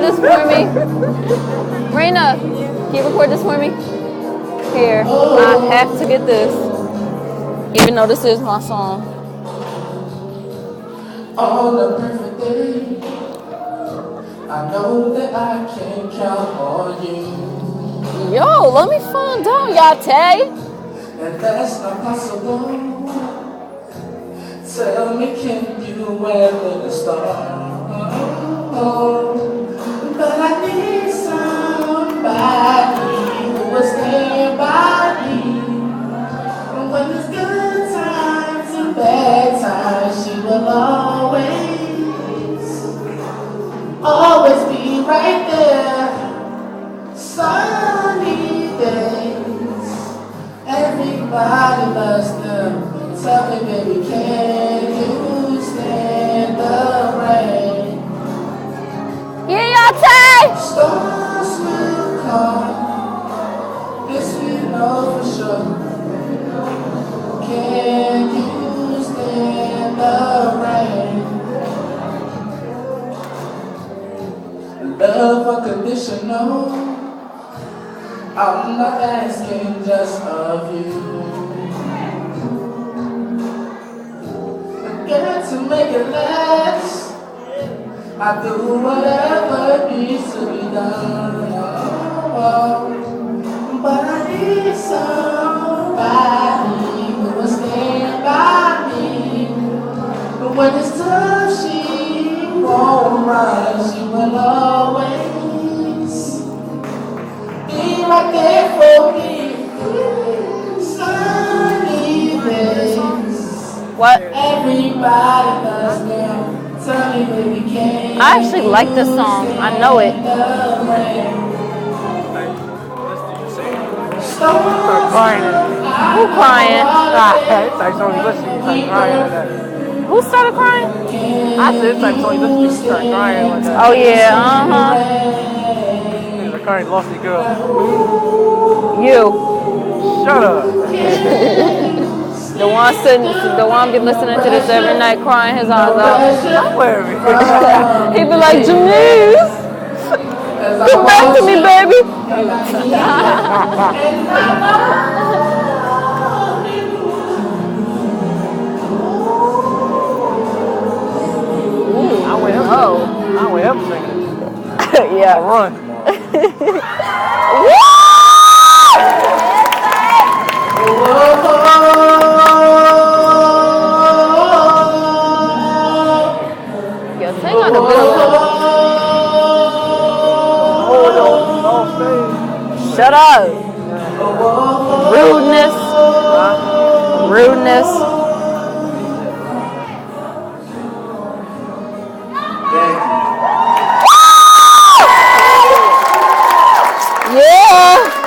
this for me? Raina, can you record this for me? Here, I have to get this. Even though this is my song. On the perfect day, I know that I can count on you. Yo, let me find out, Yate. And that's not possible. Tell me, can you weather the storm? But I need somebody who will stand by me. And when there's good times and bad times, she will always be right there. Sunny days, everybody loves them. Tell me, baby, can you stand the rain? Yeah, Yate. Storms will come, this we know for sure. Can you stand the rain? Love unconditional. I'm not asking just of you. Got to make it last. I do whatever needs to be done. But I need somebody who will stand by me. But when it's tough, she won't run. She will always be right there for me. Sunny days. What? Everybody loves them. Tell me, baby, can I actually like this song. I know it. Start crying. Who crying? It's like Sony listening, you start crying like that. Who started crying? I said it's like Sony listening, you start crying like that. Oh yeah, The current lost the girl. You. Shut up. The one be listening to this every night crying his eyes out. Don't worry. He be like, Janice, come back to me, baby. I went up singing. Yeah. Run. Yo, sing on the good one. Shut up. Rudeness. Rudeness. Yeah.